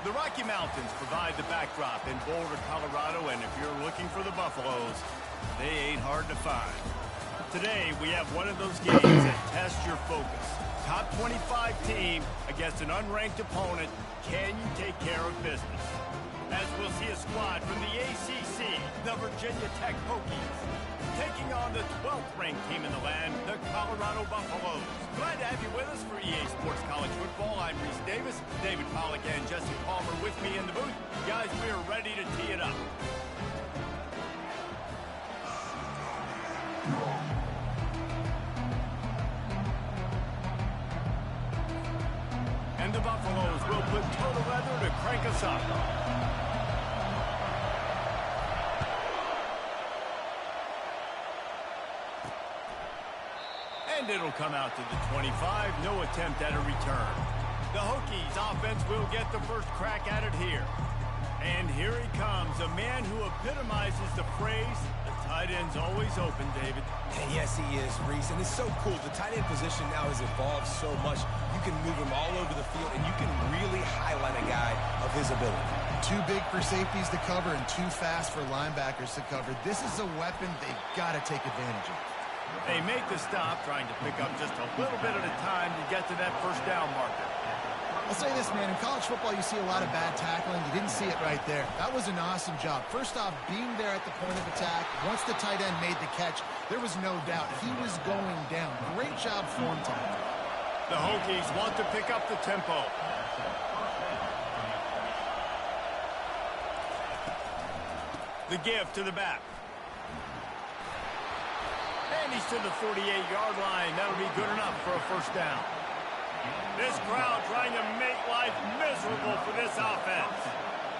The Rocky Mountains provide the backdrop in Boulder, Colorado, and if you're looking for the Buffaloes, they ain't hard to find. Today, we have one of those games that tests your focus. Top 25 team against an unranked opponent. Can you take care of business? As we'll see a squad from the ACC, the Virginia Tech Hokies, taking on the 12th ranked team in the land, the Colorado Buffaloes. Glad to have you with us for EA Sports College Football. I'm Reese Davis, David Pollack and Jesse Palmer with me in the booth. Guys, we are ready to tee it up. And the Buffaloes will put total leather to crank us up. And it'll come out to the 25. No attempt at a return. The Hokies offense will get the first crack at it here. And here he comes, a man who epitomizes the phrase, the tight end's always open, David. And yes, he is, Reese. And it's so cool. The tight end position now has evolved so much. You can move him all over the field, and you can really highlight a guy of his ability. Too big for safeties to cover and too fast for linebackers to cover. This is a weapon they've got to take advantage of. They make the stop, trying to pick up just a little bit at a time to get to that first down marker. I'll say this, man. In college football, you see a lot of bad tackling. You didn't see it right there. That was an awesome job. First off, being there at the point of attack. Once the tight end made the catch, there was no doubt he was going down. Great job form time. The Hokies want to pick up the tempo. The give to the back. And he's to the 48-yard line. That'll be good enough for a first down. This crowd trying to make life miserable for this offense.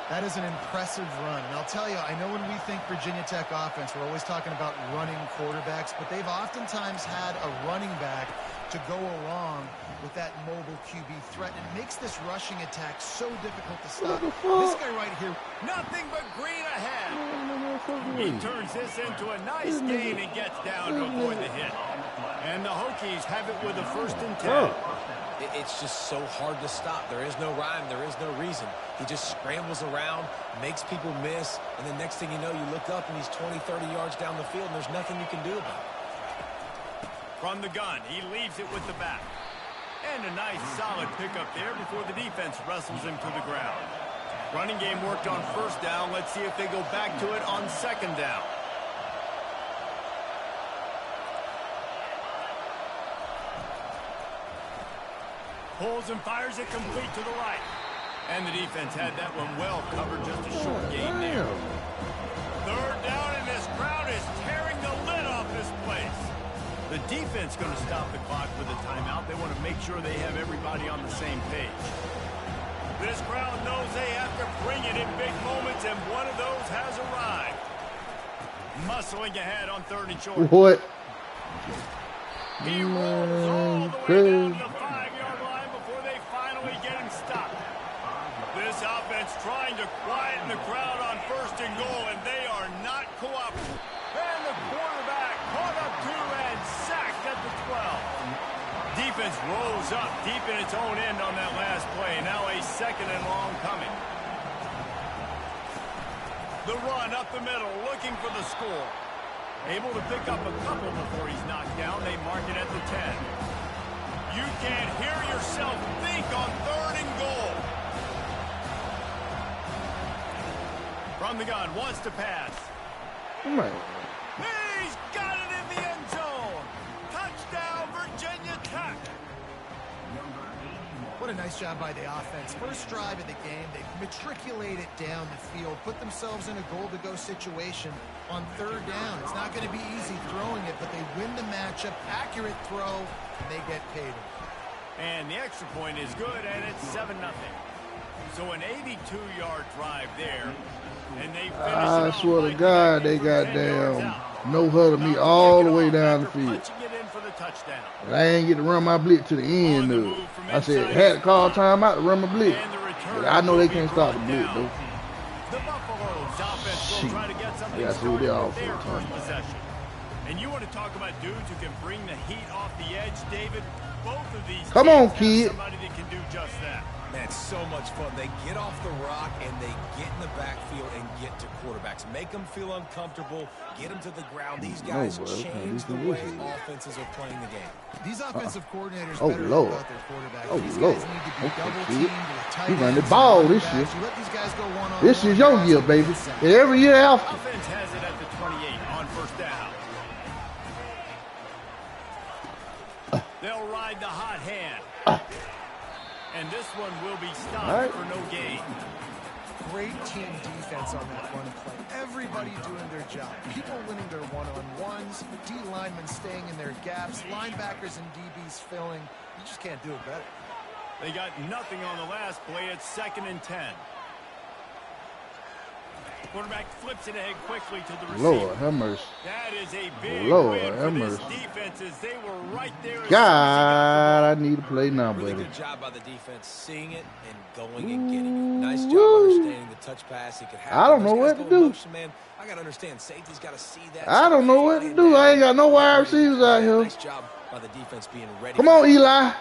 That is an impressive run. And I'll tell you, I know when we think Virginia Tech offense, we're always talking about running quarterbacks, but they've oftentimes had a running back to go along with that mobile QB threat. It makes this rushing attack so difficult to stop. This guy right here, nothing but green ahead. He turns this into a nice gain and gets down to avoid the hit. And the Hokies have it with a 1st and 10. It's just so hard to stop. There is no rhyme. There is no reason. He just scrambles around, makes people miss, and the next thing you know, you look up and he's 20, 30 yards down the field, and there's nothing you can do about it. From the gun, he leaves it with the back. And a nice solid pickup there before the defense wrestles him to the ground. Running game worked on 1st down. Let's see if they go back to it on 2nd down. Pulls and fires it complete to the right. And the defense had that one well covered, just a short gain there. 3rd down, and this crowd is tearing the lid off this place. The defense going to stop the clock with a timeout. They want to make sure they have everybody on the same page. This crowd knows they have to bring it in big moments, and one of those has arrived. Muscling ahead on 3rd and short. What? He rolls all the way down to the 5-yard line before they finally get him stopped. This offense trying to quieten the crowd on 1st and goal, and they are not cooperative. And the quarterback caught up to and sacked at the 12. Defense rose up deep in its own end on that last play. Now a 2nd and long coming. The run up the middle, looking for the score. Able to pick up a couple before he's knocked down. They mark it at the 10. You can't hear yourself think on 3rd and goal. From the gun, wants to pass. He's got it in the end zone. Touchdown, Virginia Tech. what a nice job by the offense. First drive of the game, they matriculate it down the field, put themselves in a goal-to-go situation on 3rd down. It's not going to be easy throwing it, but they win the matchup. Accurate throw, and they get paid. And the extra point is good, and it's 7-0. So an 82-yard drive there, and they finish I swear to God, they got damn no huddle me all the way down the field. But I ain't get to run my blitz to the end, though. I said, had to call timeout to run my blitz. But I know they can't stop the blitz, though. The Buffaloes offense will try to get something started with their first possession. And you want to talk about dudes who can bring the heat off the edge, David? Both of these come on, kid. somebody that can do just that. Man, it's so much fun. They get off the rock and they get in the backfield and get to quarterbacks. Make them feel uncomfortable. Get them to the ground. These guys change the way offenses are playing the game. These offensive coordinators Lord. better know about their quarterbacks. These guys need to be double-teamed with tight ends. You run the ball this year. You let these guys go one-on-one. This is your year, baby. And every year after. Offense has it at the 28 on first down. They'll ride the hot hand. And this one will be stopped for no gain. Great team defense on that run play. Everybody doing their job. People winning their one-on-ones. D linemen staying in their gaps. Linebackers and DBs filling. You just can't do it better. They got nothing on the last play. It's 2nd and 10. Quarterback flips it ahead quickly to the receiver. Lord have mercy. That is a big Lord win for have this mercy. defense as they were right there. God, I need to play now, Really buddy. good job by the defense seeing it and going and getting it. Nice job understanding the touch pass. He could have I don't know what to do. Man, I got to understand, safety's got to see that. I don't know what to do. I ain't got no wide receivers out here. Nice job by the defense being ready. Come on, Eli.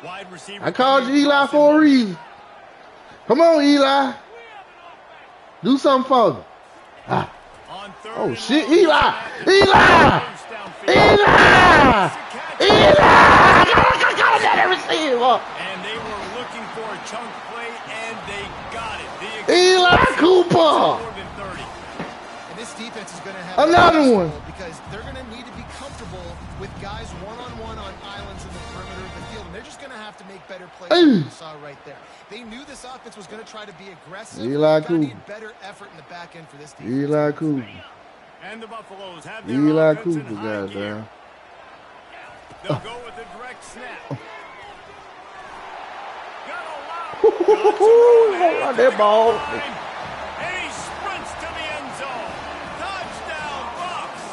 Wide receiver. I called you Eli for a reason. Come on, Eli. Do something for me. Ah. On third Oh, and shit. long, Eli. Eli. downfield. Eli. Eli. I got that receiver. And they were looking for a chunk play, and they got it. Eli Cooper. More than 30. And this defense is going to have Another one. because they're going to need to be comfortable with guys one-on-one on islands in the perimeter of the field, and they're just going to have to make better plays than you saw right there. They knew this offense was going to try to be aggressive. Eli They need Cooper. better effort in the back end for this defense. Eli Cooper. And the Buffaloes have their Eli offense in Cooper, high gear. goddamn. They'll go with a direct snap. Got That ball. And he sprints to the end zone. Touchdown, Bucks.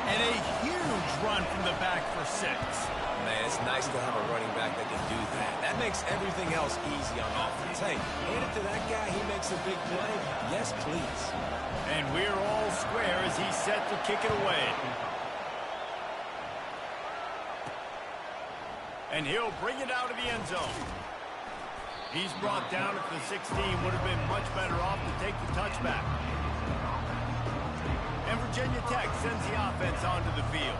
And a huge run from the back for 6. Man, it's nice to have a running back that can do that. That makes everything else easy on offense. Hey, hand it to that guy. He makes a big play. Yes, please. And we're all square as he's set to kick it away. And he'll bring it out of the end zone. He's brought down at the 16. Would have been much better off to take the touchback. And Virginia Tech sends the offense onto the field.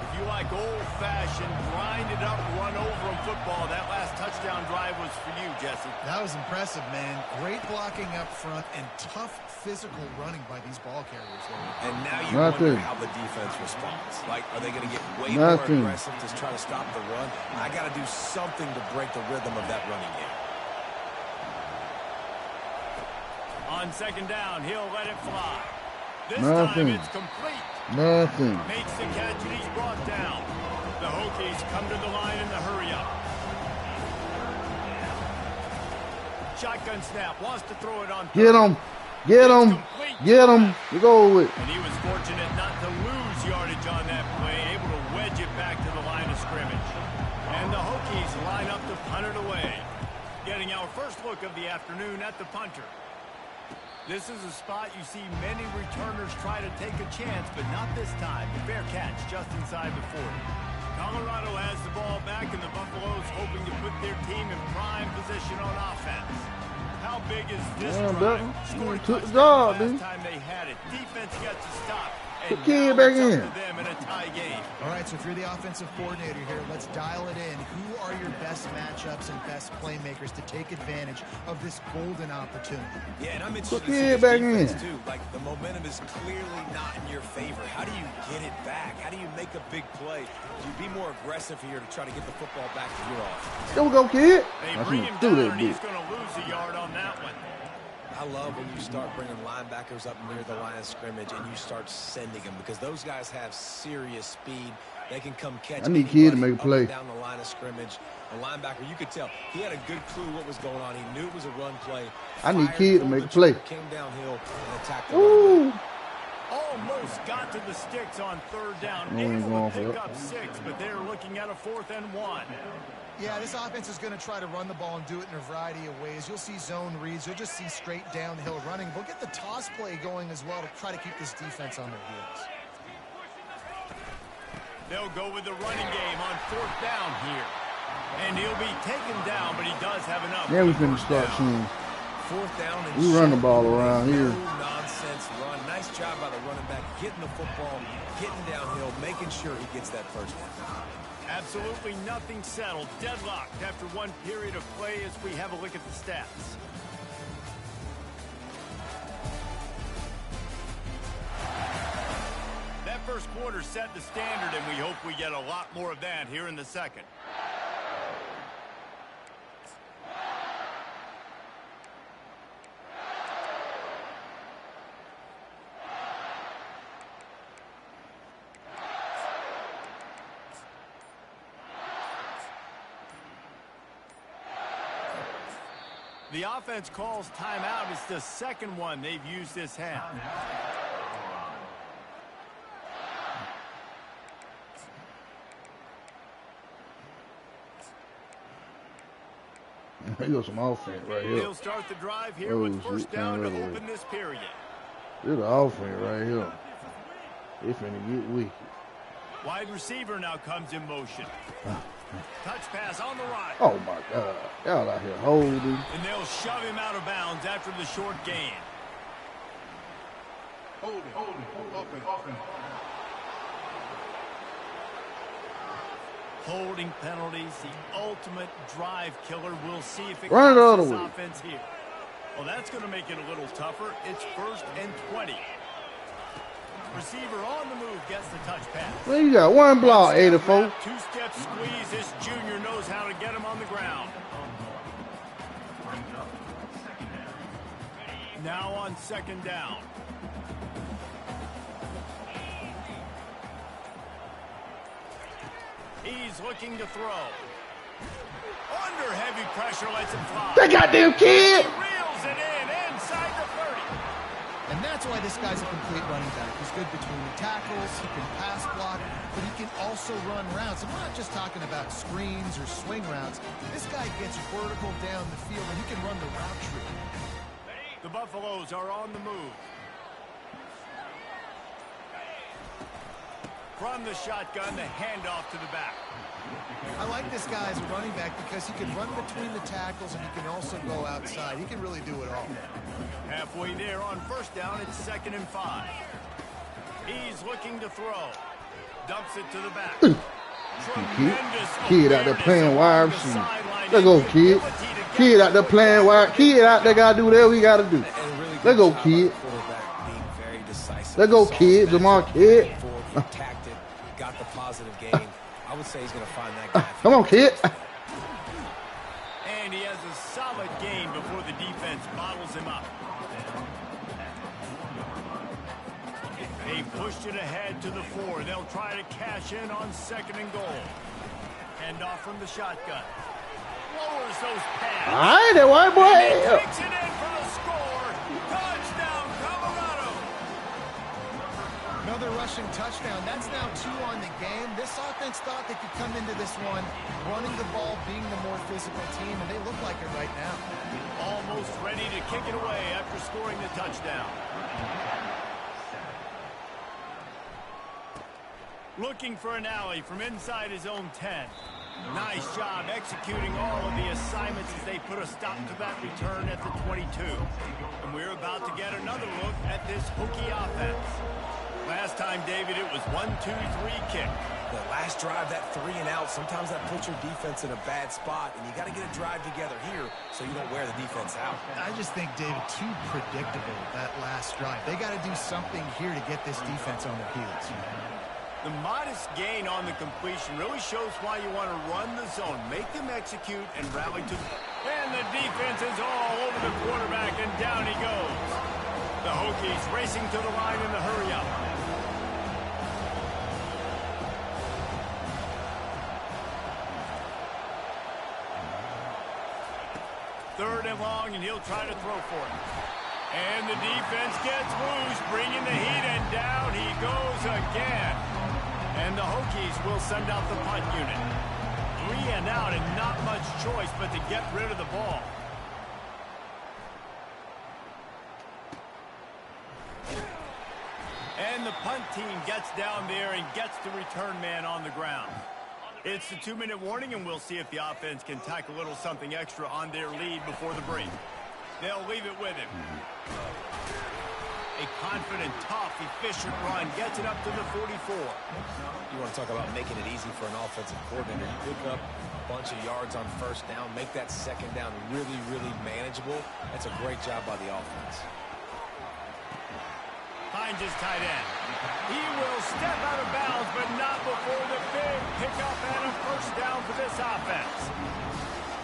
If you like old-fashioned, grind-it-up, run-over-'em football, that last touchdown drive was for you, Jesse. That was impressive, man. Great blocking up front and tough physical running by these ball carriers. And now you wonder how the defense responds. Like, are they going to get way more aggressive to try to stop the run? I got to do something to break the rhythm of that running game. On 2nd down, he'll let it fly. This time it's complete. Nothing. Makes the catch and he's brought down. The Hokies come to the line in the hurry-up. Shotgun snap, wants to throw it on. Get him. Get him. Get him. You go with. And he was fortunate not to lose yardage on that play, able to wedge it back to the line of scrimmage. And the Hokies line up to punt it away. Getting our first look of the afternoon at the punter. This is a spot you see many returners try to take a chance, but not this time. The fair catch just inside the 40. Colorado has the ball back, and the Buffaloes hoping to put their team in prime position on offense. How big is this drive? Scored took the touchdown job, last dude. time they had it. Defense got to stop. Put And Kid now back it's up in. to them in a tie game. All right, so if you're the offensive coordinator here, let's dial it in. Who are your best matchups and best playmakers to take advantage of this golden opportunity? Yeah, and I'm interested Put to see Kid this back defense, in. too. Like, the momentum is clearly not in your favor. How do you get it back? How do you make a big play? Do you be more aggressive here to try to get the football back to your offense? There we go, kid. They I bring should him do down, that and he's bitch. going to lose a yard on that one. I love when you start bringing linebackers up near the line of scrimmage and you start sending them because those guys have serious speed. They can come catch. I need Kid to make a up play. and down the line of scrimmage. A linebacker, you could tell he had a good clue what was going on. He knew it was a run play. I need Fired, Kid to pulled make the a play. trigger, Came downhill and attacked the running Ooh. back. Almost got to the sticks on 3rd down. No, he's Able going to for pick it. up 6, but they're looking at a 4th and 1. Yeah, this offense is going to try to run the ball and do it in a variety of ways. You'll see zone reads. You'll just see straight downhill running. We'll get the toss play going as well to try to keep this defense on their heels. They'll go with the running game on 4th down here. And he'll be taken down, but he does have enough. Then we finna start soon. Fourth down and We run the ball around here. No-nonsense run. Nice job by the running back, getting the football, getting downhill, making sure he gets that first down. Absolutely nothing settled. Deadlocked after one period of play as we have a look at the stats. That first quarter set the standard, and we hope we get a lot more of that here in the second. The offense calls timeout. It's the second one they've used this half. There goes some offense right here. He'll start the drive here with first down to open this period. There's the offense right here. They finna get wicked. Wide receiver now comes in motion. Touch pass on the right. Oh my God. Y'all out here holding. And they'll shove him out of bounds after the short gain. Hold, open. Holding penalties, the ultimate drive killer. We'll see if it Run it the costs other this way. offense here. Well, that's going to make it a little tougher. It's 1st and 20. Receiver on the move gets the touch pass. Well, you got one block, 84. Two-step squeeze. This junior knows how to get him on the ground. Now on second down. He's looking to throw. Under heavy pressure, lets him fly. That goddamn kid! Reels it in inside the 30. And that's why this guy's a complete running back. He's good between the tackles, he can pass block, but he can also run routes. And we're not just talking about screens or swing routes. This guy gets vertical down the field, and he can run the route tree. The Buffaloes are on the move. From the shotgun, the handoff to the back. I like this guy as a running back because he can run between the tackles and he can also go outside. He can really do it all. Halfway there on first down, it's 2nd and 5. He's looking to throw. Dumps it to the back. Tremendous Kid out there playing wide awareness receiver. along the sideline. Let's go, kid. Kid out there playing wide. Kid out there got to do whatever he got to do. Let's go, kid. Let's go, kid. Jamar, kid. Protected, got the positive gain. I would say he's going to find that guy. Come on, kid. And he has a solid gain before the defense bottles him up. They pushed it ahead to the 4. They'll try to cash in on 2nd and goal. Hand off from the shotgun. Lowers those pads. All right, that white boy. Takes it in for a score. Touchdown, Colorado. Another rushing touchdown. That's now 2 on the game. This offense thought they could come into this one running the ball, being the more physical team, and they look like it right now. Almost ready to kick it away after scoring the touchdown. Looking for an alley from inside his own 10. Nice job executing all of the assignments as they put a stop to that return at the 22. And we're about to get another look at this Hokie offense. Last time, David, it was 1-2-3 kick. The last drive, that 3 and out, sometimes that puts your defense in a bad spot, and you got to get a drive together here so you don't wear the defense out. I just think, David, too predictable, that last drive. They got to do something here to get this defense on their heels. The modest gain on the completion really shows why you want to run the zone, make them execute, and rally to the... And the defense is all over the quarterback, and down he goes. The Hokies racing to the line in the hurry-up. Third and long, and he'll try to throw for it. And the defense gets loose, bringing the heat, and down he goes again. And the Hokies will send out the punt unit. 3 and out, and not much choice but to get rid of the ball. And the punt team gets down there and gets the return man on the ground. It's the 2-minute warning, and we'll see if the offense can tack a little something extra on their lead before the break. They'll leave it with him. A confident, tough, efficient run gets it up to the 44. You want to talk about making it easy for an offensive coordinator. You pick up a bunch of yards on first down, make that second down really, really manageable. That's a great job by the offense. Finds his tight end. He will step out of bounds, but not before the big pickup and a first down for this offense.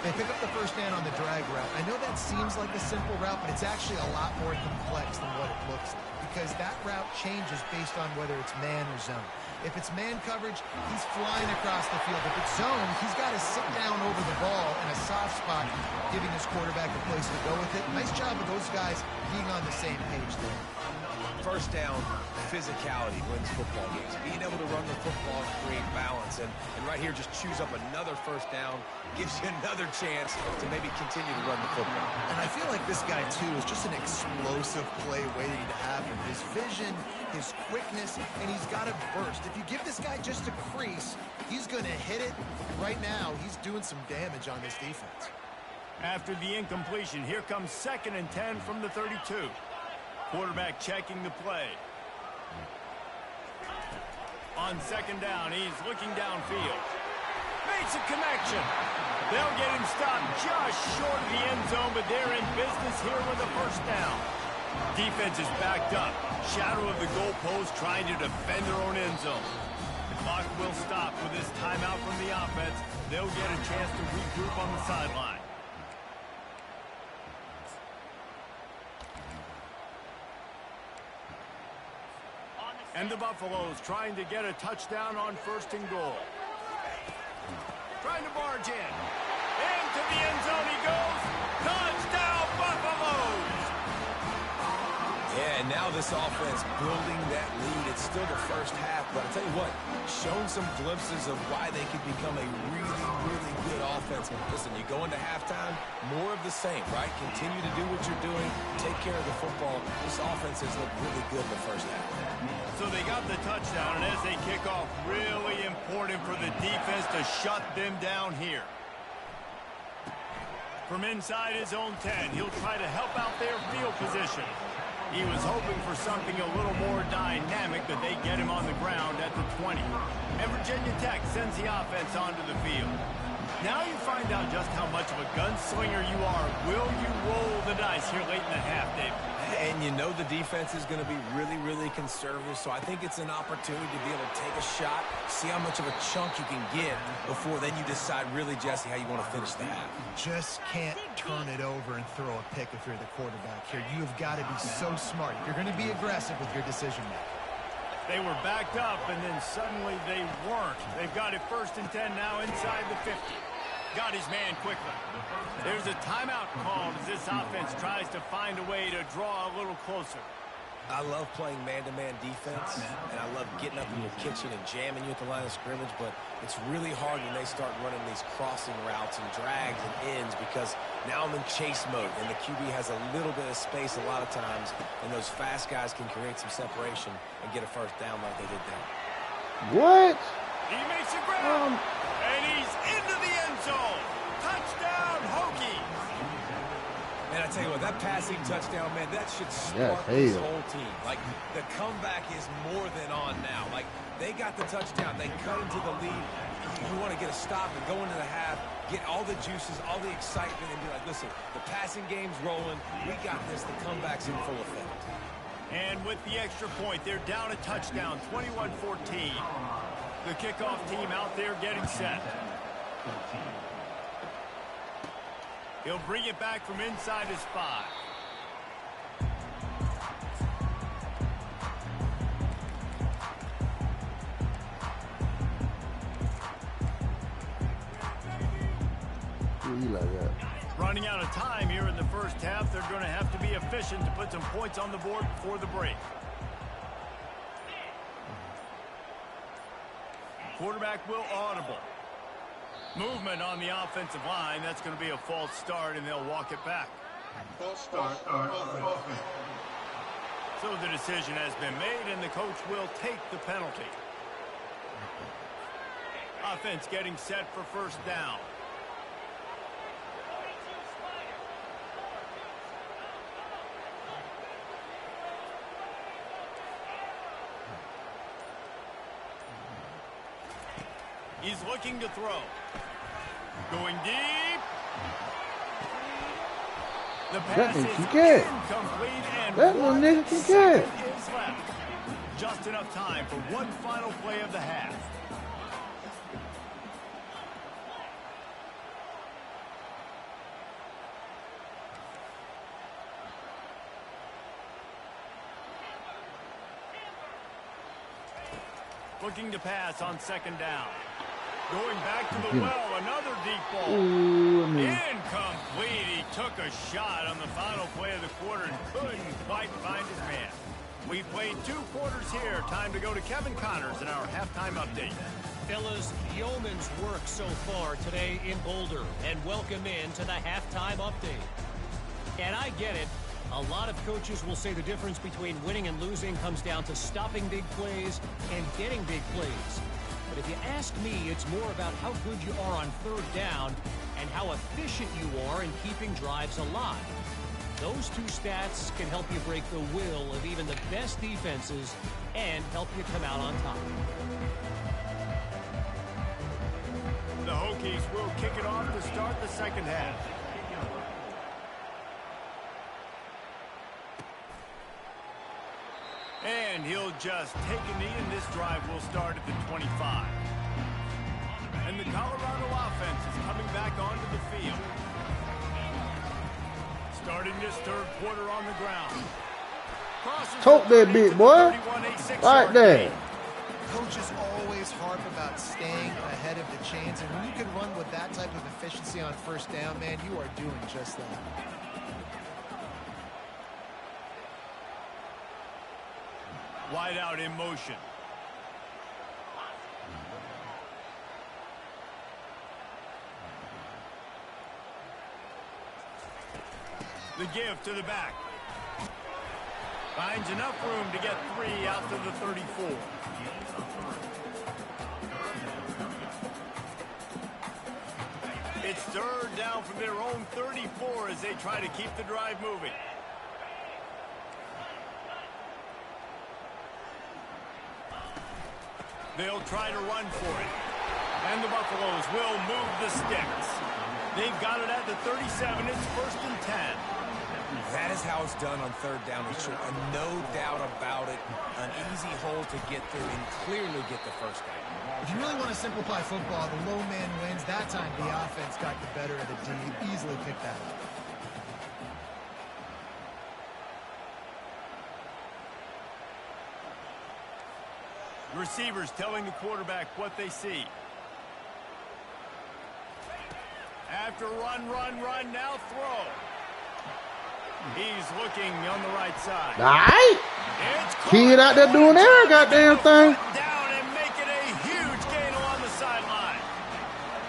They pick up the first down on the drag route. I know that seems like a simple route, but it's actually a lot more complex than what it looks like, because that route changes based on whether it's man or zone. If it's man coverage, he's flying across the field. If it's zone, he's got to sit down over the ball in a soft spot, giving his quarterback a place to go with it. Nice job of those guys being on the same page there. First down, physicality wins football games. Being able to run the football and create balance. And right here, just choose up another first down, gives you another chance to maybe continue to run the football. And I feel like this guy, too, is just an explosive play waiting to happen. His vision, his quickness, and he's got a burst. If you give this guy just a crease, he's going to hit it. Right now, he's doing some damage on this defense. After the incompletion, here comes 2nd and 10 from the 32. Quarterback checking the play. On 2nd down, he's looking downfield. Makes a connection. They'll get him stopped just short of the end zone, but they're in business here with a first down. Defense is backed up. Shadow of the goalpost trying to defend their own end zone. The clock will stop with this timeout from the offense. They'll get a chance to regroup on the sideline. And the Buffaloes trying to get a touchdown on 1st and goal. Trying to barge in. Into the end zone he goes. Touchdown, Buffaloes! Yeah, and now this offense building that lead. It's still the first half, but I tell you what, shown some glimpses of why they could become a really, really good offense. Listen, you go into halftime, more of the same, right? Continue to do what you're doing, take care of the football. This offense has looked really good in the first half. So they got the touchdown, and as they kick off, really important for the defense to shut them down here. From inside his own 10, he'll try to help out their field position. He was hoping for something a little more dynamic, but they get him on the ground at the 20. And Virginia Tech sends the offense onto the field. Now you find out just how much of a gunslinger you are. Will you roll the dice here late in the half, David? And you know the defense is going to be really, really conservative, so I think it's an opportunity to be able to take a shot, see how much of a chunk you can get before then you decide really, Jesse, how you want to finish the half. Just can't turn it over and throw a pick if you're the quarterback here. You have got to be so smart. You're going to be aggressive with your decision making. They were backed up, and then suddenly they weren't. They've got it 1st and 10 now inside the 50. Got his man quickly. There's a timeout called as this offense tries to find a way to draw a little closer. I love playing man-to-man defense, and I love getting up in your kitchen and jamming you at the line of scrimmage, but it's really hard when they start running these crossing routes and drags and ends because now I'm in chase mode, and the QB has a little bit of space a lot of times, and those fast guys can create some separation and get a first down like they did there. What? He makes a grab, and he's into the end zone. Touchdown, Hokies! Man, I tell you what, that passing touchdown, man, that should spark this whole team. Like, the comeback is more than on now. Like, they got the touchdown. They cut into the lead. You want to get a stop and go into the half, get all the juices, all the excitement, and be like, listen, the passing game's rolling. We got this. The comeback's in full effect. And with the extra point, they're down a touchdown, 21-14. The kickoff team out there getting set. He'll bring it back from inside his 5. Like that. Running out of time here in the first half, they're going to have to be efficient to put some points on the board before the break. Quarterback will audible. Movement on the offensive line. That's going to be a false start, and they'll walk it back. False start, offense. So the decision has been made, and the coach will take the penalty. Offense getting set for first down. He's looking to throw. Going deep. The pass is incomplete, and that little nigga can catch. Is left. Just enough time for one final play of the half. Looking to pass on second down. Going back to the well, another deep ball. Incomplete. He took a shot on the final play of the quarter and couldn't quite find his man. We played 2 quarters here. Time to go to Kevin Connors in our halftime update. Fellas, yeoman's work so far today in Boulder, and welcome in to the halftime update. And I get it. A lot of coaches will say the difference between winning and losing comes down to stopping big plays and getting big plays. But if you ask me, it's more about how good you are on third down and how efficient you are in keeping drives alive. Those 2 stats can help you break the will of even the best defenses and help you come out on top. The Hokies will kick it off to start the second half. And he'll just take a knee, and this drive will start at the 25. And the Colorado offense is coming back onto the field. Starting this third quarter on the ground. Tote that big boy. Right there. Coaches always harp about staying ahead of the chains, and when you can run with that type of efficiency on first down, man, you are doing just that. Wide out in motion. The give to the back. Finds enough room to get 3 out to the 34. It's third down from their own 34 as they try to keep the drive moving. They'll try to run for it. And the Buffaloes will move the sticks. They've got it at the 37. It's first and 10. That is how it's done on third down and short. No doubt about it. An easy hole to get through and clearly get the first down. If you really want to simplify football, the low man wins. That time the offense got the better of the D. Easily picked that up. Receivers telling the quarterback what they see. After run, now throw. He's looking on the right side. All right. Kid out there doing every goddamn thing. Down and make it a huge gain along the sideline.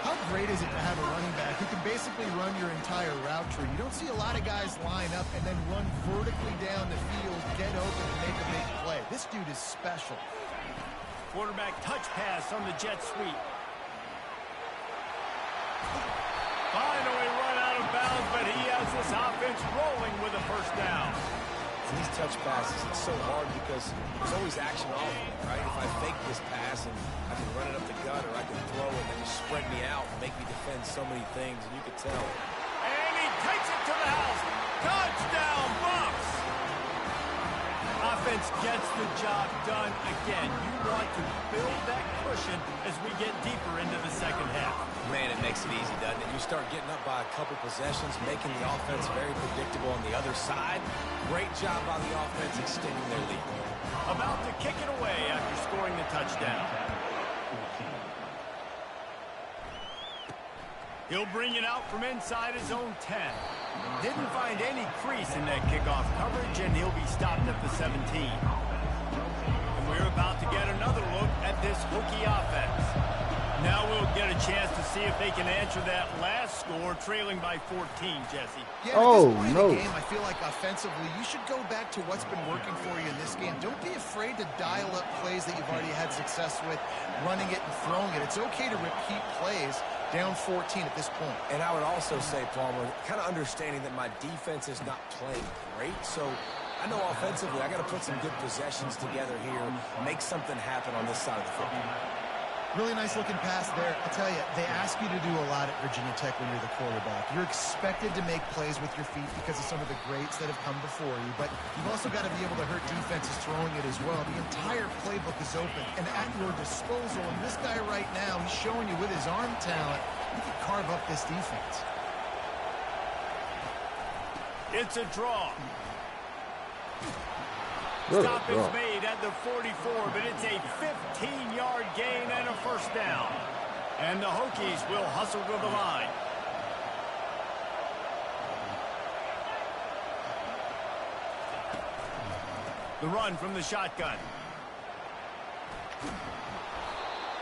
How great is it to have a running back who can basically run your entire route tree? You don't see a lot of guys line up and then run vertically down the field, get open, and make a big play. This dude is special. Quarterback touch pass on the jet sweep. Finally run out of bounds, but he has this offense rolling with a first down. And these touch passes, it's so hard because there's always action off of it, right? If I fake this pass and I can run it up the gut or I can throw it and just spread me out and make me defend so many things, and you can tell. And he takes it to the house. Touchdown, Bucks! Offense gets the job done again. You want to build that cushion as we get deeper into the second half. Man, it makes it easy, doesn't it? You start getting up by a couple possessions, making the offense very predictable on the other side. Great job by the offense extending their lead. About to kick it away after scoring the touchdown. He'll bring it out from inside his own 10. Didn't find any crease in that kickoff coverage, and he'll be stopped at the 17. And we're about to get another look at this Hokie offense. Now we'll get a chance to see if they can answer that last score, trailing by 14, Jesse. Yeah, oh, at this point no. in the game, I feel like offensively, you should go back to what's been working for you in this game. Don't be afraid to dial up plays that you've already had success with, running it and throwing it. It's okay to repeat plays down 14 at this point. And I would also say, Palmer, kind of understanding that my defense is not playing great, so I know offensively I got to put some good possessions together here, make something happen on this side of the football. Really nice looking pass there. I'll tell you, they ask you to do a lot at Virginia Tech when you're the quarterback. You're expected to make plays with your feet because of some of the greats that have come before you, but you've also got to be able to hurt defenses throwing it as well. The entire playbook is open and at your disposal, and this guy right now, he's showing you with his arm talent, he can carve up this defense. It's a draw. Stop is made at the 44, but it's a 15-yard gain and a first down. And the Hokies will hustle to the line. The run from the shotgun.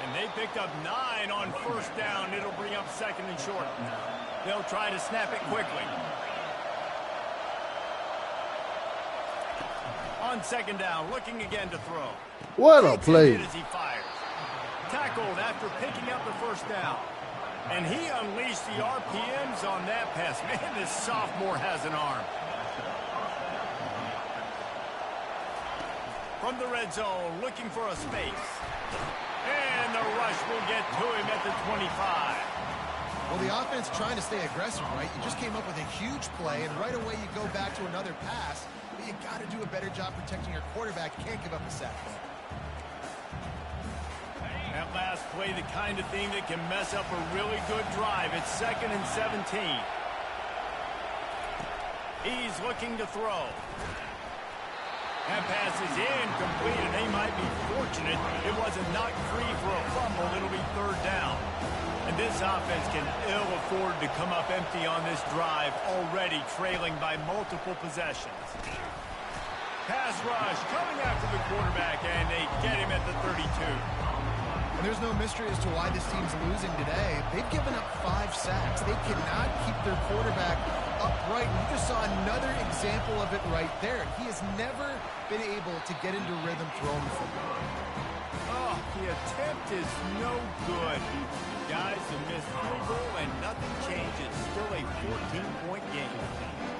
And they picked up 9 on first down. It'll bring up second and short. They'll try to snap it quickly. On second down, looking again to throw. What a play. As he fires. Tackled after picking up the first down. And he unleashed the RPMs on that pass. Man, this sophomore has an arm. From the red zone, looking for a space. And the rush will get to him at the 25. Well, the offense trying to stay aggressive, right? You just came up with a huge play, and right away you go back to another pass. But you got to do a better job protecting your quarterback. You can't give up a sack there. That last play, the kind of thing that can mess up a really good drive. It's 2nd and 17. He's looking to throw. That pass is incomplete, and they might be fortunate it wasn't knocked free for a fumble. It'll be third down. And this offense can ill afford to come up empty on this drive, already trailing by multiple possessions. Pass rush coming after the quarterback, and they get him at the 32. And there's no mystery as to why this team's losing today. They've given up 5 sacks. They cannot keep their quarterback upright. And you just saw another example of it right there. He has never been able to get into rhythm throwing the football. Oh, the attempt is no good. Guys, a missed field goal, and nothing changes. Still a 14-point game.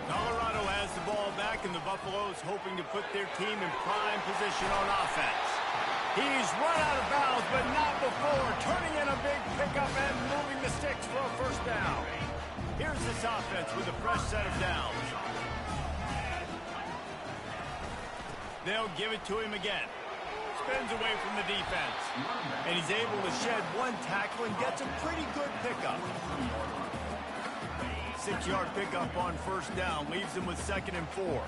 Colorado has the ball back, and the Buffaloes hoping to put their team in prime position on offense. He's run out of bounds, but not before. Turning in a big pickup and moving the sticks for a first down. Here's this offense with a fresh set of downs. They'll give it to him again. Spins away from the defense. And he's able to shed one tackle and gets a pretty good pickup. 6-yard pickup on first down. Leaves him with 2nd and 4.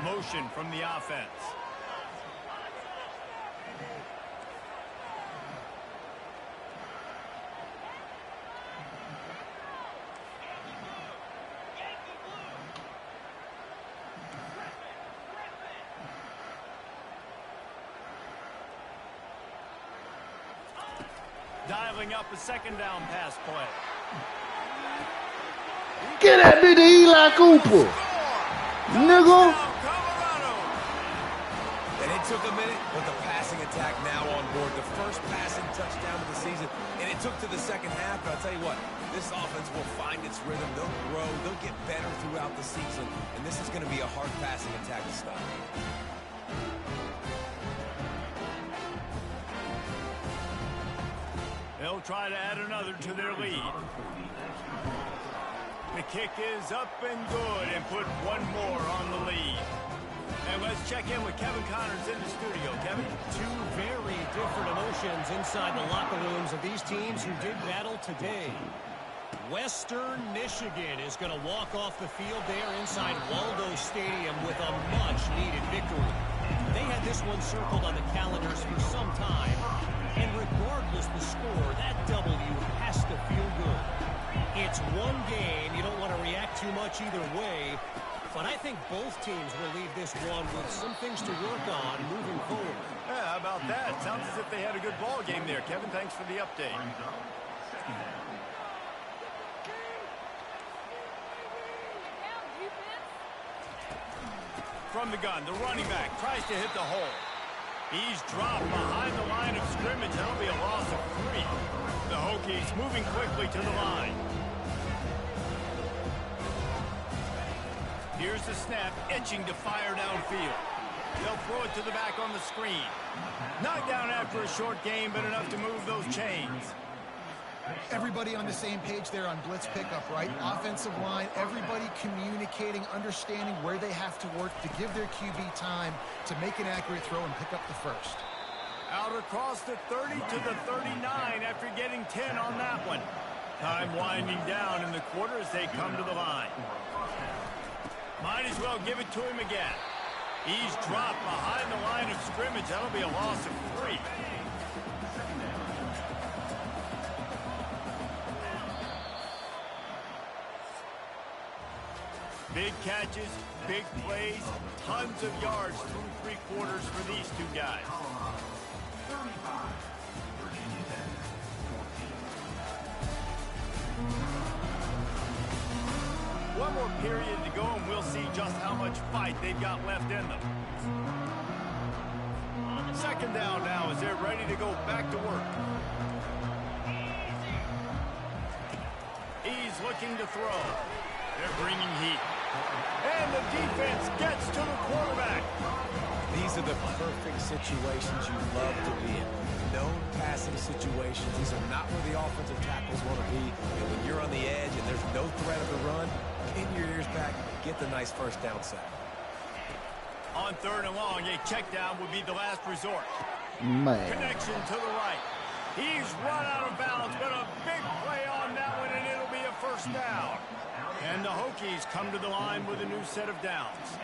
Motion from the offense. Dialing up a 2nd down pass play. Get that nigga Eli Cooper. Nigga. And it took a minute, but the passing attack now on board. The first passing touchdown of the season, and it took to the second half. But I'll tell you what, this offense will find its rhythm. They'll grow. They'll get better throughout the season. And this is going to be a hard passing attack to stop. They'll try to add another to their lead. The kick is up and good and put one more on the lead. And let's check in with Kevin Connors in the studio. Kevin? 2 very different emotions inside the locker rooms of these teams who did battle today. Western Michigan is going to walk off the field there inside Waldo Stadium with a much-needed victory. They had this one circled on the calendars for some time. And regardless the score, that W has to feel good. It's one game. You don't want to react too much either way. But I think both teams will leave this one with some things to work on moving forward. Yeah, how about that? Sounds as if they had a good ball game there. Kevin, thanks for the update. From the gun, the running back tries to hit the hole. He's dropped behind the line of scrimmage. That'll be a loss of 3. The Hokies moving quickly to the line. Here's the snap, itching to fire downfield. They'll throw it to the back on the screen. Knocked down after a short game, but enough to move those chains. Everybody on the same page there on blitz pickup, right? Offensive line, everybody communicating, understanding where they have to work to give their QB time to make an accurate throw and pick up the first. Out across the 30 to the 39 after getting 10 on that one. Time winding down in the quarter as they come to the line. Might as well give it to him again. He's dropped behind the line of scrimmage. That'll be a loss of 3. Big catches, big plays, tons of yards through 3 quarters for these two guys. One more period to go, and we'll see just how much fight they've got left in them. Second down now as they're ready to go back to work. He's looking to throw. They're bringing heat. And the defense gets to the quarterback. These are the perfect situations you love to be in. Known passing situations. These are not where the offensive tackles want to be. And when you're on the edge and there's no threat of the run, pin your ears back, get the nice first down sack. On 3rd and long, a check down would be the last resort. Man. Connection to the right. He's run out of bounds, but a big play on that one, and it'll be a first down. And the Hokies come to the line with a new set of downs.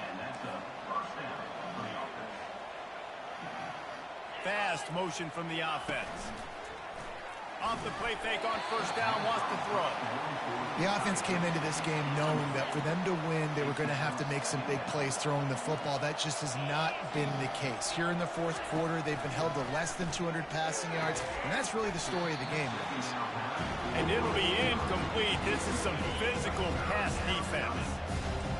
Fast motion from the offense. Off the play fake on first down, wants to throw. The offense came into this game knowing that for them to win, they were going to have to make some big plays throwing the football. That just has not been the case. Here in the 4th quarter, they've been held to less than 200 passing yards, and that's really the story of the game, guys. And it'll be incomplete. This is some physical pass defense.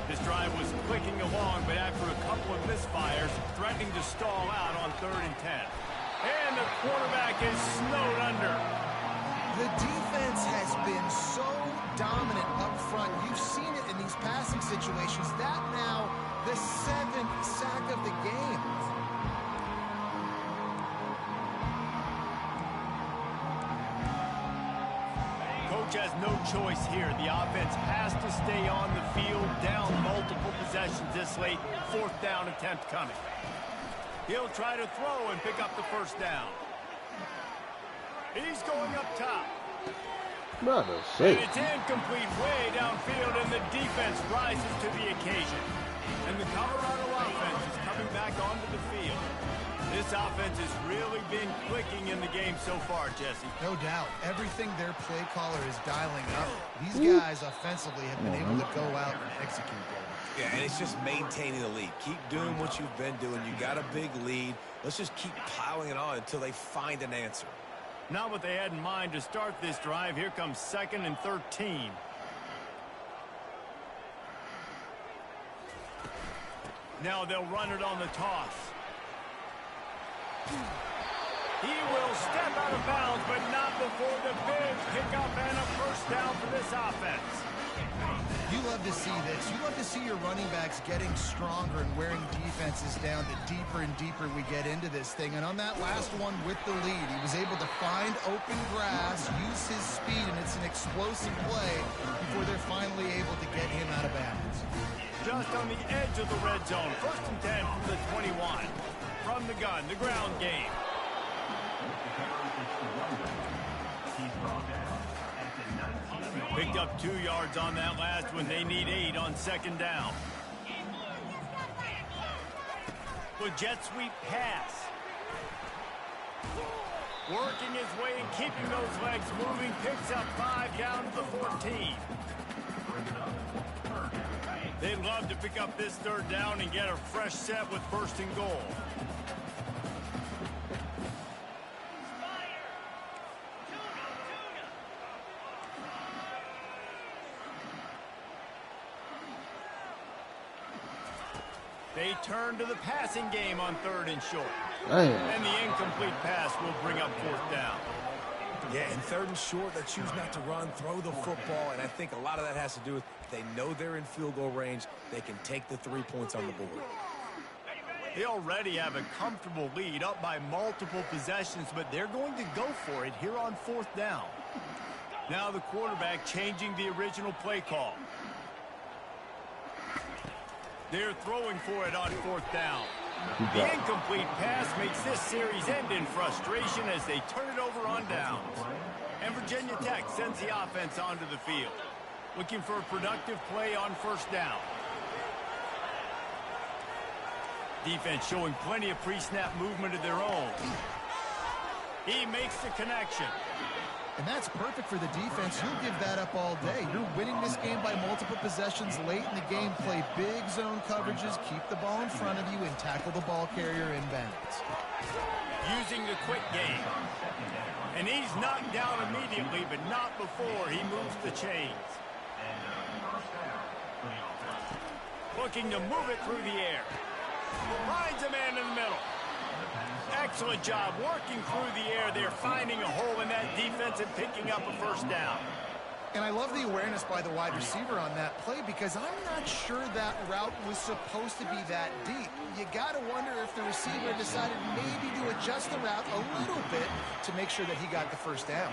This drive was clicking along, but after a couple of misfires, threatening to stall out on 3rd and 10. And the quarterback is snowed under. The defense has been so dominant up front. You've seen it in these passing situations. That now, the 7th sack of the game. Coach has no choice here. The offense has to stay on the field, down multiple possessions this late. 4th down attempt coming. He'll try to throw and pick up the first down. He's going up top. Brother, and it's incomplete way downfield, and the defense rises to the occasion. And the Colorado offense is coming back onto the field. This offense has really been clicking in the game so far, Jesse. No doubt. Everything their play caller is dialing up. These guys offensively have been able to go out and execute there. Yeah, and it's just maintaining the lead. Keep doing what you've been doing. You got a big lead. Let's just keep piling it on until they find an answer. Not what they had in mind to start this drive. Here comes 2nd and 13. Now they'll run it on the toss. He will step out of bounds, but not before the big pickup and a first down for this offense. You love to see this. You love to see your running backs getting stronger and wearing defenses down the deeper and deeper we get into this thing. And on that last one with the lead, he was able to find open grass, use his speed, and it's an explosive play before they're finally able to get him out of bounds. Just on the edge of the red zone. 1st and 10 from the 21. From the gun, the ground game. Picked up 2 yards on that last one. They need 8 on 2nd down. The jet sweep pass. Working his way and keeping those legs moving. Picks up 5 down to the 14. They'd love to pick up this third down and get a fresh set with first and goal. They turn to the passing game on 3rd and short. Damn. And the incomplete pass will bring up 4th down. Yeah, in 3rd and short, they choose not to run, throw the football, and I think a lot of that has to do with they know they're in field goal range. They can take the 3 points on the board. They already have a comfortable lead up by multiple possessions, but they're going to go for it here on 4th down. Now the quarterback changing the original play call. They're throwing for it on 4th down. The incomplete pass makes this series end in frustration as they turn it over on downs. And Virginia Tech sends the offense onto the field, looking for a productive play on 1st down. Defense showing plenty of pre-snap movement of their own. He makes the connection. And that's perfect for the defense. You'll give that up all day. You're winning this game by multiple possessions late in the game. Play big zone coverages, keep the ball in front of you, and tackle the ball carrier in bounds. Using the quick game. And he's knocked down immediately, but not before he moves the chains. Looking to move it through the air. Finds a man in the middle. Excellent job working through the air. They're finding a hole in that defense and picking up a 1st down. And I love the awareness by the wide receiver on that play because I'm not sure that route was supposed to be that deep. You got to wonder if the receiver decided maybe to adjust the route a little bit to make sure that he got the 1st down.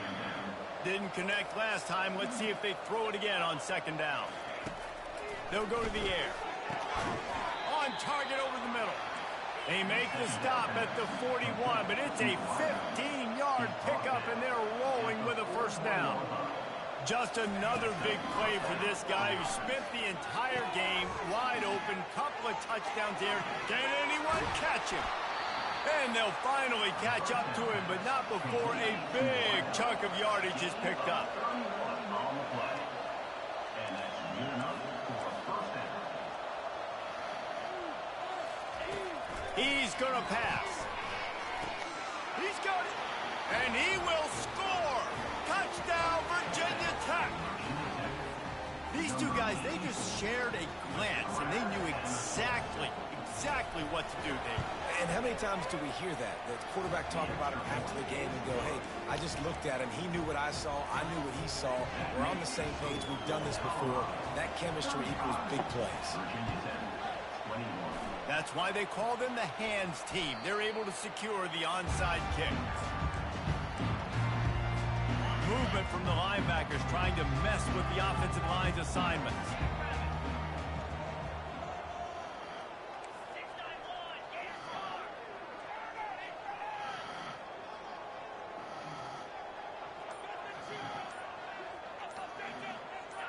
Didn't connect last time. Let's see if they throw it again on 2nd down. They'll go to the air. On target over the middle. They make the stop at the 41, but it's a 15-yard pickup, and they're rolling with a 1st down. Just another big play for this guy who spent the entire game wide open, couple of touchdowns here. Can anyone catch him? And they'll finally catch up to him, but not before a big chunk of yardage is picked up. He's going to pass. He's got it. And he will score. Touchdown, Virginia Tech. These two guys, they just shared a glance, and they knew exactly what to do there. And how many times do we hear that? The quarterback talk about him after the game and go, hey, I just looked at him. He knew what I saw. I knew what he saw. We're on the same page. We've done this before. That chemistry equals big plays. That's why they call them the hands team. They're able to secure the onside kick. Movement from the linebackers trying to mess with the offensive line's assignments.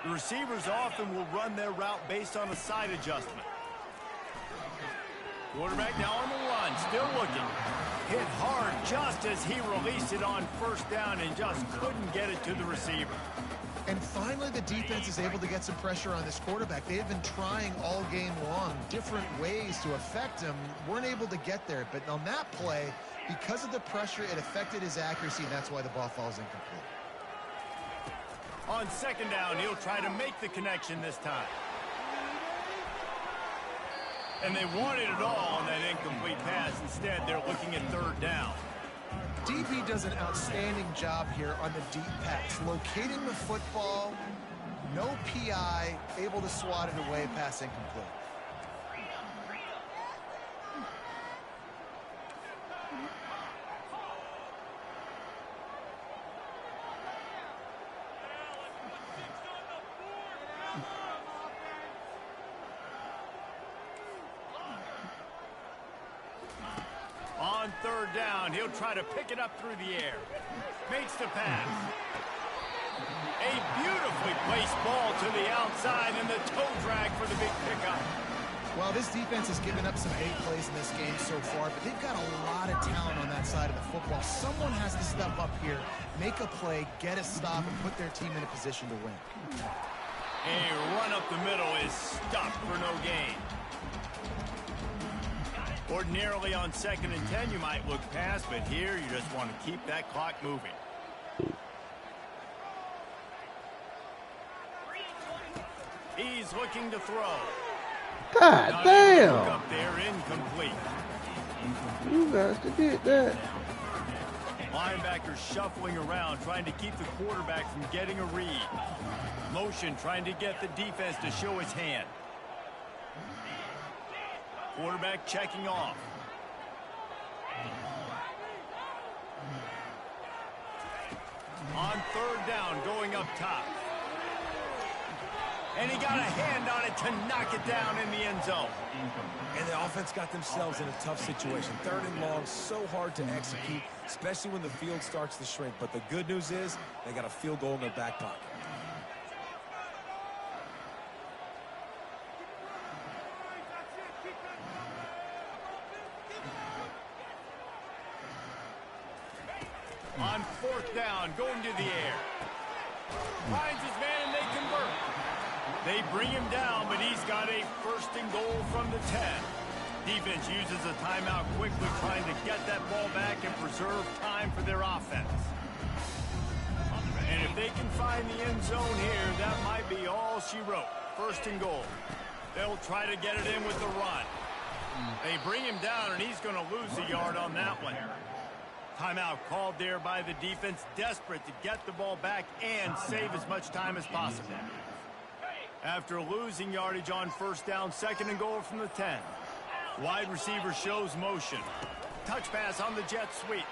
The receivers often will run their route based on a side adjustment. Quarterback now on the run, still looking. Hit hard just as he released it on 1st down and just couldn't get it to the receiver. And finally, the defense is able to get some pressure on this quarterback. They have been trying all game long different ways to affect him. Weren't able to get there, but on that play, because of the pressure, it affected his accuracy, and that's why the ball falls incomplete. On 2nd down, he'll try to make the connection this time. And they wanted it all on that incomplete pass. Instead, they're looking at 3rd down. DB does an outstanding job here on the deep pass. Locating the football, no PI, able to swat it away, pass incomplete. On 3rd down, he'll try to pick it up through the air. Makes the pass. A beautifully placed ball to the outside and the toe drag for the big pickup. Well, this defense has given up some big plays in this game so far, but they've got a lot of talent on that side of the football. Someone has to step up here, make a play, get a stop, and put their team in a position to win. A run up the middle is stuffed for no gain. Ordinarily on 2nd and 10, you might look past, but here you just want to keep that clock moving. He's looking to throw. God damn. Up there, incomplete. You got to get that. Linebacker shuffling around, trying to keep the quarterback from getting a read. Motion, trying to get the defense to show his hand. Quarterback checking off. On 3rd down, going up top. And he got a hand on it to knock it down in the end zone. And the offense got themselves in a tough situation. 3rd and long, so hard to execute, especially when the field starts to shrink. But the good news is they got a field goal in their back pocket. On 4th down, going to the air. Finds his man and they convert. They bring him down, but he's got a 1st and goal from the 10. Defense uses a timeout quickly, trying to get that ball back and preserve time for their offense. And if they can find the end zone here, that might be all she wrote. 1st and goal. They'll try to get it in with the run. They bring him down, and he's going to lose a yard on that one. Timeout called there by the defense, desperate to get the ball back and save as much time as possible. After losing yardage on 1st down, 2nd and goal from the 10. Wide receiver shows motion. Touch pass on the jet sweep.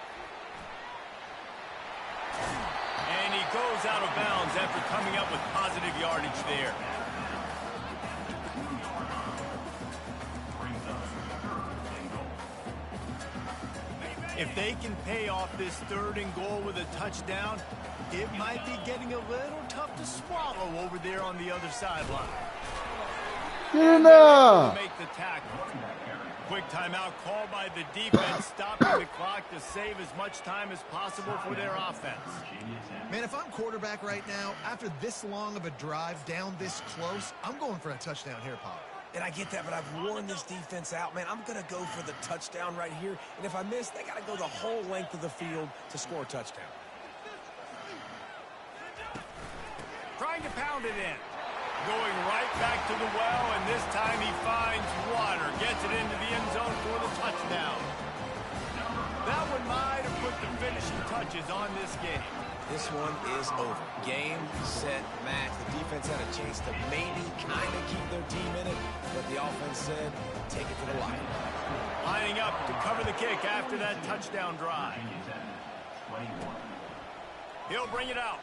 And he goes out of bounds after coming up with positive yardage there. If they can pay off this 3rd and goal with a touchdown, it might be getting a little tough to swallow over there on the other sideline. Make the tackle. Quick timeout called by the defense, stopping the clock to save as much time as possible for their offense. Man, if I'm quarterback right now, after this long of a drive down this close, I'm going for a touchdown here, Pop. And I get that, but I've worn this defense out, man. I'm going to go for the touchdown right here. And if I miss, they got to go the whole length of the field to score a touchdown. Trying to pound it in. Going right back to the well, and this time he finds water. Gets it into the end zone for the touchdown. That one might have put the finishing touches on this game. This one is over. Game, set, match. The defense had a chance to maybe kind of keep their team in it, but the offense said, take it to the line. Lining up to cover the kick after that touchdown drive. He'll bring it out.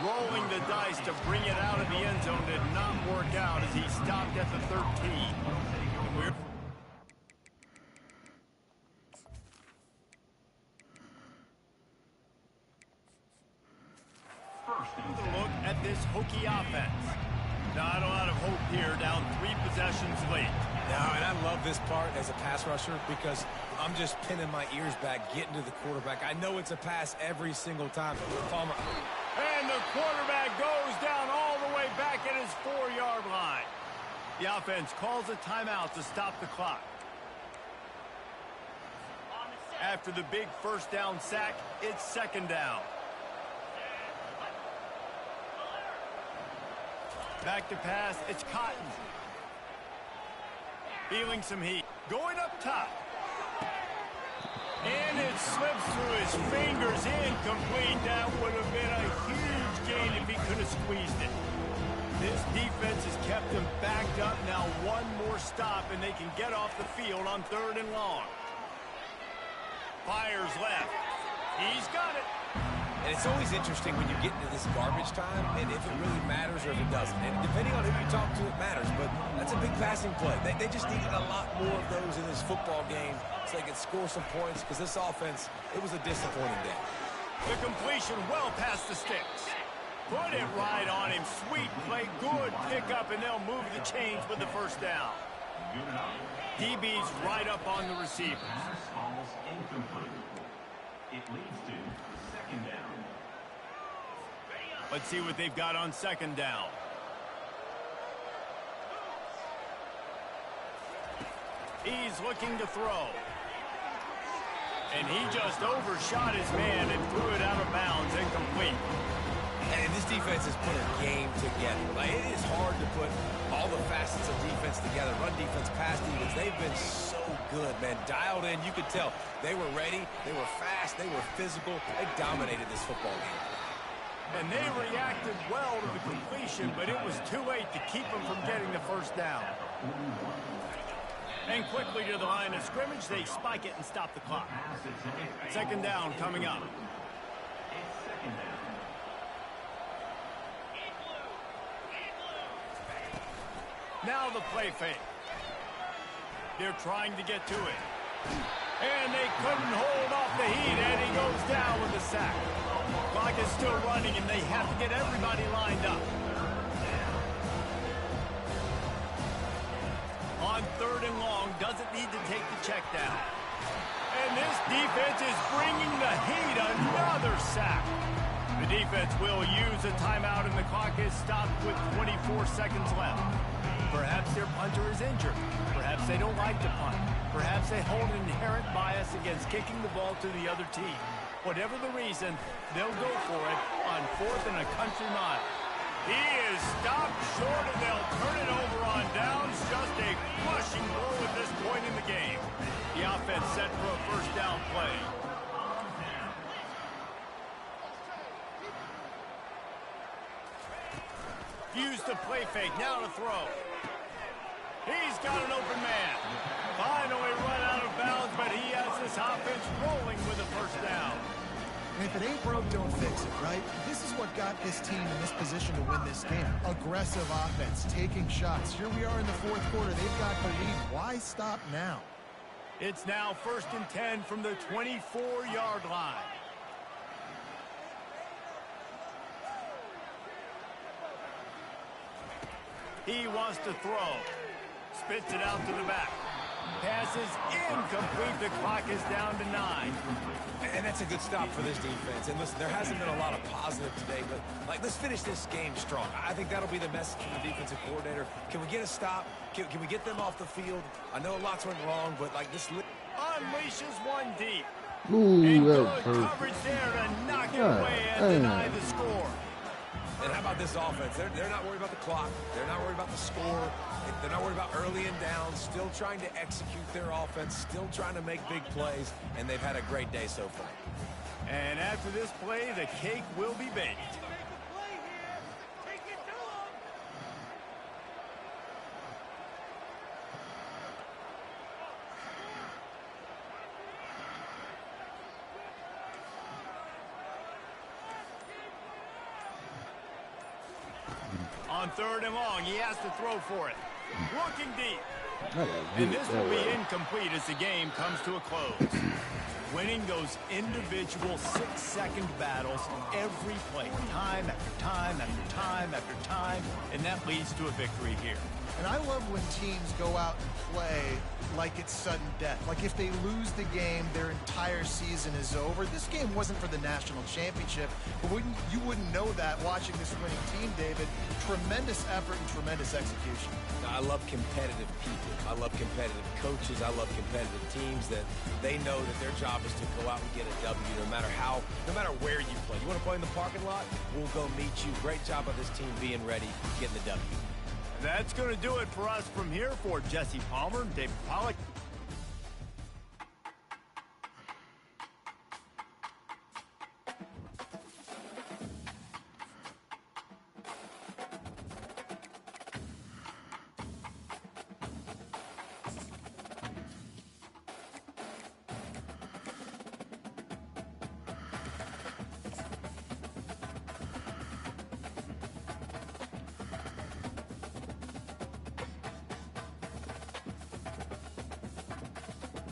Rolling the dice to bring it out of the end zone did not work out as he stopped at the 13. Look at this Hokie offense. Not a lot of hope here, down 3 possessions late. No, and I love this part as a pass rusher because I'm just pinning my ears back, getting to the quarterback. I know it's a pass every single time. And the quarterback goes down all the way back at his 4-yard line. The offense calls a timeout to stop the clock. After the big 1st down sack, it's 2nd down. Back to pass, it's Cotton. Feeling some heat. Going up top. And it slips through his fingers, incomplete. That would have been a huge gain if he could have squeezed it. This defense has kept them backed up. Now one more stop, and they can get off the field on 3rd and long. Fires left. He's got it. And it's always interesting when you get into this garbage time and if it really matters or if it doesn't. And depending on who you talk to, it matters. But that's a big passing play. They just needed a lot more of those in this football game so they could score some points because this offense, it was a disappointing day. The completion well past the sticks. Put it right on him. Sweet play, good pickup, and they'll move the chains with the 1st down. DB's right up on the receivers. Almost incomplete. It leads to 2nd down. Let's see what they've got on 2nd down. He's looking to throw. And he just overshot his man and threw it out of bounds, incomplete. And this defense has put a game together. Like, it is hard to put all the facets of defense together. Run defense, pass defense. They've been so good, man. Dialed in. You could tell they were ready. They were fast. They were physical. They dominated this football game. And they reacted well to the completion, but it was too late to keep them from getting the first down. And quickly to the line of scrimmage, they spike it and stop the clock. Second down coming up. Now the play fake. They're trying to get to it. And they couldn't hold off the heat, and he goes down with a sack. Clock is still running, and they have to get everybody lined up. On third and long, doesn't need to take the check down. And this defense is bringing the heat. Another sack. The defense will use a timeout, and the clock is stopped with 24 seconds left. Perhaps their punter is injured. Perhaps they don't like to punt. Perhaps they hold an inherent bias against kicking the ball to the other team. Whatever the reason, they'll go for it on 4th and a country mile. He is stopped short, and they'll turn it over on downs. Just a crushing blow at this point in the game. The offense set for a first down play. Used to play fake, now to throw. He's got an open man. Finally run out of bounds, but he has this offense rolling with a first down. And if it ain't broke, don't fix it, right? This is what got this team in this position to win this game. Aggressive offense, taking shots. Here we are in the fourth quarter. They've got the lead. Why stop now? It's now 1st and 10 from the 24-yard line. He wants to throw. Spits it out to the back. Pass is incomplete. The clock is down to 9. And that's a good stop for this defense. And listen, there hasn't been a lot of positive today, but let's finish this game strong. I think that'll be the message from the defensive coordinator. Can we get a stop? Can we get them off the field? I know lots went wrong, but this unleashes one deep. Ooh, and that good was perfect. coverage there to knock it away and deny the score. And how about this offense? They're not worried about the clock. They're not worried about the score. They're not worried about early and down. Still trying to execute their offense. Still trying to make big plays. And they've had a great day so far. And after this play, the cake will be baked. On 3rd and long, he has to throw for it. Looking deep. And this will be incomplete as the game comes to a close. Winning those individual 6-second battles every play, time after time after time after time, and that leads to a victory here. And I love when teams go out and play like it's sudden death. Like if they lose the game, their entire season is over. This game wasn't for the national championship, but you wouldn't know that watching this winning team, David. Tremendous effort and tremendous execution. I love competitive people. I love competitive coaches. I love competitive teams that they know that their job is to go out and get a W no matter where you play. You want to play in the parking lot? We'll go meet you. Great job of this team being ready, getting the W. That's going to do it for us from here. For Jesse Palmer, David Pollack.